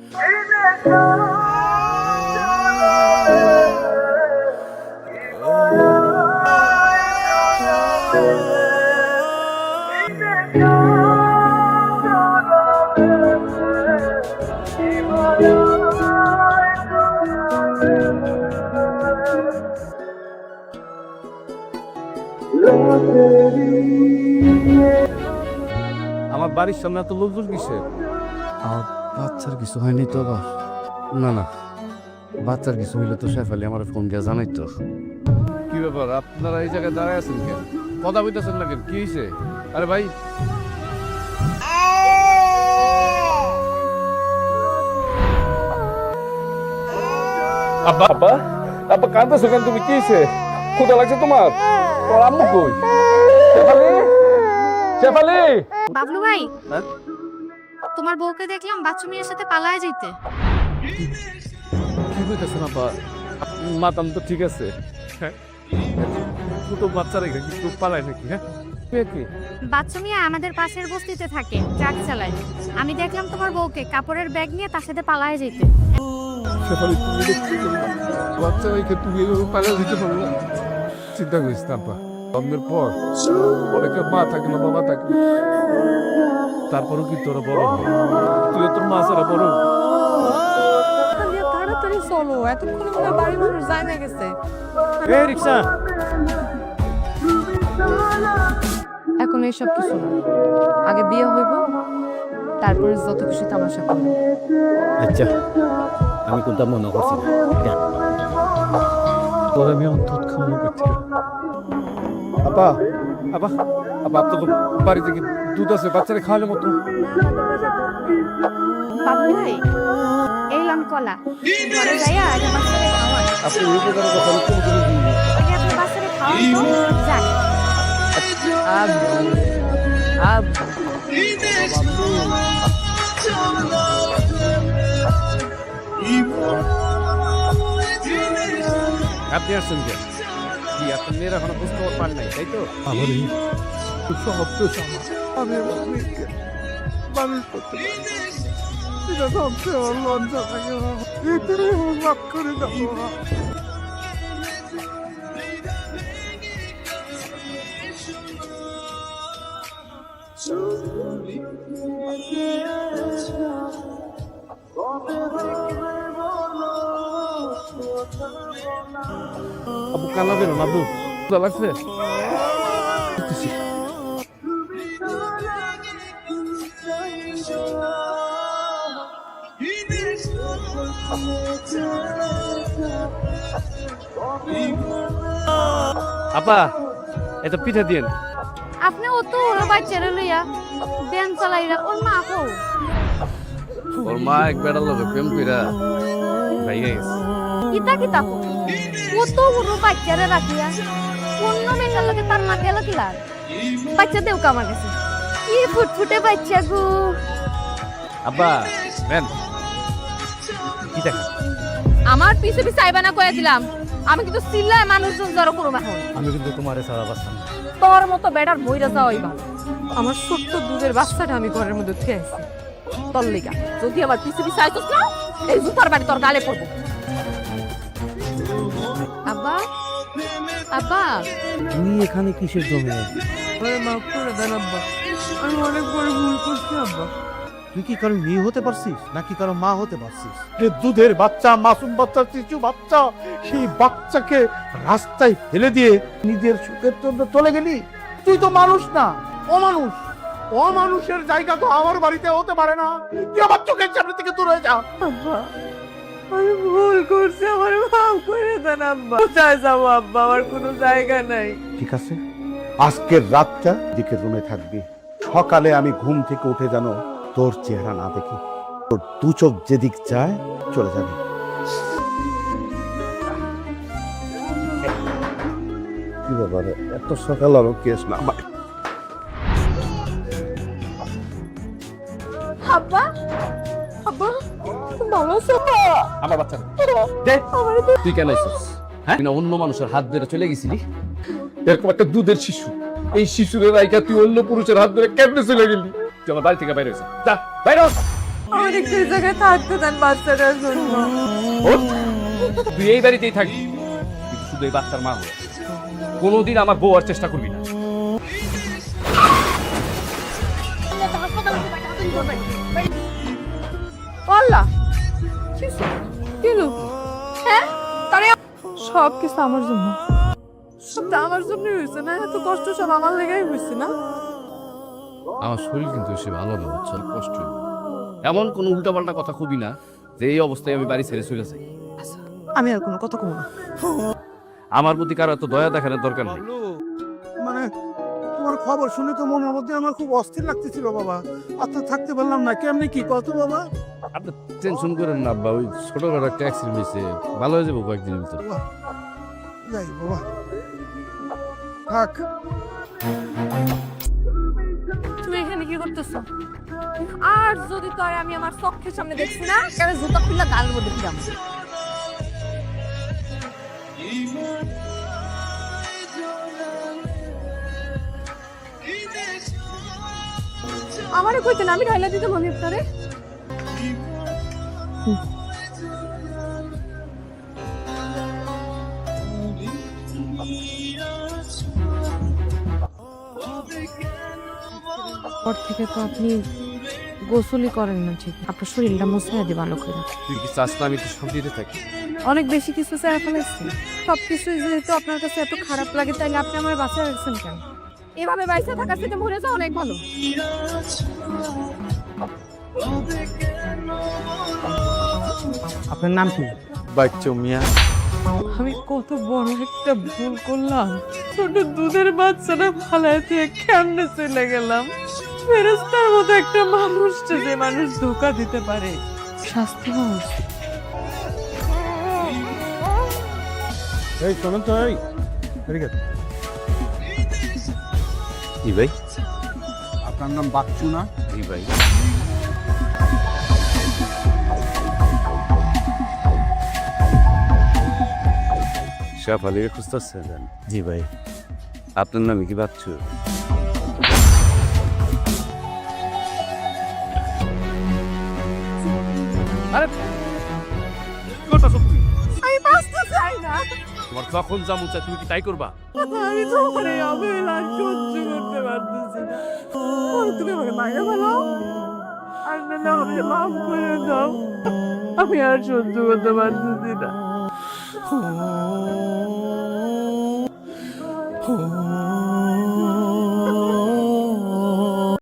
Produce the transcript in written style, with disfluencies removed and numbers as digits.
আমার বাড়ির সামনে এত লোকজন কিসে? আমার বাচ্চার কিছু হয়নি তো আবার? না না, বাচ্চার কিছু হইলে তো শেফালি আমার ফোন দিয়ে জানাইতো। কি ব্যাপার আপনারা এই জায়গায় দাঁড়ায় আছেন কেন? কথা বলতেছেন না কেন? কি হয়েছে? আরে ভাই, আব্বা আব্বা আব্বা কাঁদতেছো কেন তুমি? কি হয়েছে? ক্ষুধা লাগছে তোমার? তোর আম্মু কই? শেফালি, শেফালি! বাবলু ভাই, হ্যাঁ? তোমার বউকে দেখলাম বাচ্চু মেয়ের সাথে পালায় যাইতে। কি কইতেছেন আব্বা? মাতাম তো ঠিক আছে, হ্যাঁ? ছোট বাচ্চা রেখে কিন্তু পালায় নাকি? হ্যাঁ, কি? বাচ্চু মিয়া আমাদের পাশের বস্তিতে থাকে, ট্রাক চালায়। আমি দেখলাম তোমার বউকে কাপড়ের ব্যাগ নিয়ে তার সাথে পালায় যাইতে। শেফালি, তুমি দেখতে বাচ্চা রেখে তুমি এভাবে পালিয়ে দিতে পারো না? চিন্তা করিস না আব্বা, জন্মের পর অনেকের মা থাকে না, বাবা থাকে, তারপরও কি তোরা বড় হয়? তুই তোর মা ছাড়া বড় হবি? তাড়াতাড়ি চলো, এতক্ষণে মনে হয় বাড়ি মানুষ যায় না গেছে। এই রিক্সা! এখন এইসব কিছু না, আগে বিয়ে হইব, তারপরে যত খুশি তামাশা করবো। আচ্ছা, আমি কোনটা মনে করছি না। তোর আমি অন্তত খাওয়ানো করছি। আপা, আপা, আপা, আপনার বাড়িতে কি দুধ আছে বাচ্চারা খাওয়ানোর মতো? বাবলু ভাই, এইলাম কলা, ঘরে যাইয়া আগে বাচ্চারে খাওয়ান। আপনি এই উপকারের কথা আমি কোনোদিনও শুনিনি। আগে আপনার বাচ্চারে খাওয়ান তো, যান। আপনি আসছেন কেন? কি আপনার মেয়েরা এখনো খোঁজ খবর পান নাই, তাই তো? আমার এই সব তো আমার, আমি আমার মেয়েকে মানুষ করতে পারি। এটা সবচেয়ে আমার লজ্জা থাকে। তুমি আমার মাফ করে দাও। আবু কান্না বেরো না, আবু ক্ষুধা লাগছে? আপা, এটা পিঠা দিয়েন। আপনি ও তো ওর বাচ্চারে লইয়া ব্যান চালাইরা ওর মা কো। ওর মা এক বেড়ার লোক প্রেম কইরা ভাইগা গেছে। কিতা কিতা কো, ও তো ওর বাচ্চারে রাখিয়া অন্য মেয়ের লগে তার মা গেল কিলা। বাচ্চা দেও কামা গেছে, কি ফুটফুটে বাচ্চা গো। আব্বা নেন, কি দেখা? আমার পিছে পিছে আইবা না কয়ে দিলাম, আমি কিন্তু চিল্লায় মানুষজন জড়ো করবো এখন। আমি কিন্তু তোমার সারা বাচ্চা না। তোর মতো বেটার মইরা যাওয়াই ভালো। আমার ছোট্ট দুধের বাচ্চাটা আমি ঘরের মধ্যে থুয়ে আছি তোর লিগা। যদি আমার পিছে পিছে আইতস না, এই জুতার বাড়ি তোর গালে পড়বো। আব্বা, আব্বা, তুমি এখানে কিসের জন্য? মাফ করে দেন আব্বা, আমি অনেক বড় ভুল করছি আব্বা। তুই কি কারো মেয়ে হতে পারছিস নাকি কারো মা হতে পারছিস? যে দুধের বাচ্চা, মাসুম বাচ্চা, শিশু বাচ্চা, সেই বাচ্চাকে রাস্তায় ফেলে দিয়ে নিজের সুখের জন্য চলে গেলি? তুই তো মানুষ না, অমানুষ। অমানুষের জায়গা তো আমার বাড়িতে হতে পারে না। তুই আমার চোখের সামনে থেকে দূর হয়ে যা। আব্বা, আমি ভুল করছি, আমার মাফ করে দেন আব্বা। কোথায় যাবো আব্বা, আমার কোনো জায়গা নাই। ঠিক আছে, আজকের রাতটা দিকে রুমে থাকবি। সকালে আমি ঘুম থেকে উঠে জানো তোর চেহারা না দেখি, তোর দু চোখ যেদিক যায় চলে যাবে। কি ব্যাপার, এত সকাল আরো কেস না? আব্বা, আব্বা, ভালো আছো? আমার বাচ্চা তুই কেন আইছিস? হ্যাঁ, তুই না অন্য মানুষের হাত ধরে চলে গেছিলি? এরকম একটা দুধের শিশু, এই শিশুদের রাইকা তুই অন্য পুরুষের হাত ধরে কেমনে চলে গেলি? তুই আমার বাড়ি থেকে বাইরে হয়েছে, যা বাইরে হ। আমি আমার একটু এই জায়গায় থাকতে দেন বাচ্চাটার জন্য। ওঠ, তুই এই বাড়িতেই থাকবি, কিন্তু শুধু এই বাচ্চার মা হয়ে কোনোদিন আমার বউ আর চেষ্টা করবি না। আল্লাহ কিলো হ্যাঁ তারে সব কিছু আমার জন্য, সবটা আমার জন্যই হয়েছে না? এত কষ্ট সব আমার লেগেই হয়েছে না? আমার শরীর কিন্তু সে ভালো না, হচ্ছে কষ্ট। এমন কোনো উল্টাপাল্টা কথা খুবই না যে এই অবস্থায় আমি বাড়ি ছেড়ে চলে যাই। আমি আর কোনো কথা কমো না। আমার প্রতি কারো এত দয়া দেখানোর দরকার নেই। মানে তোমার খবর শুনে তো মনের মধ্যে আমার খুব অস্থির লাগতেছিল বাবা। আচ্ছা থাকতে পারলাম না, কেমনি কি কত বাবা? আপনি টেনশন করেন না আব্বা, ওই ছোটখাটো একটা অ্যাক্সিডেন্ট হয়েছে, ভালো হয়ে যাবো কয়েকদিনের ভিতরে। যাই বাবা, থাক। তুমি এখানে কি করতেছো? আর যদি তোরে আমি আমার চোখের সামনে দেখছি না, তাহলে জুতা খুললা গালের মধ্যে দিলাম। আমারে কইতে না, আমি ঢাইলা দিতে মনে তারে। পর থেকে তো আপনি গোসলই করেন না ঠিক, আপনার শরীরটা মোছায় দিয়ে ভালো করে। তুই কি চাস না আমি একটু শান্তিতে থাকি? অনেক বেশি কিছু চেয়ে ফেলেছি, সবকিছু যেহেতু আপনার কাছে এত খারাপ লাগে, তাইলে আপনি আমার বাসায় রাখছেন কেন? এভাবে বাইসে থাকার থেকে মরে যাওয়া অনেক ভালো। আপনার নাম কি? বাচ্চা মিয়া। আমি কত বড় একটা ভুল করলাম, ছোট দুধের বাচ্চাটা ফালায় থেকে কেমনে চলে গেলাম। ফেরেস্তার মতো একটা মানুষকে যে মানুষ ধোকা দিতে পারে, শাস্তি হওয়া উচিত। এই শোনেন তো, এই ঠিক আছে। জি ভাই। আপনার নাম বাচ্চু না? জি ভাই। শেফালিকে খুঁজতেছেন? জি ভাই। আপনার নাম কি বাচ্চু? আরে কথা সত্যি, আমি বাঁচতে চাই না, তোমার যখন যা মন চায় তুমি কি তাই করবা? আমি তোমার এই অবহেলা সহ্য করতে পারতেছি না। তুমি আমাকে মাইনে বলো, আর না আমাকে মাফ করে দাও, আমি আর সহ্য করতে পারতেছি না।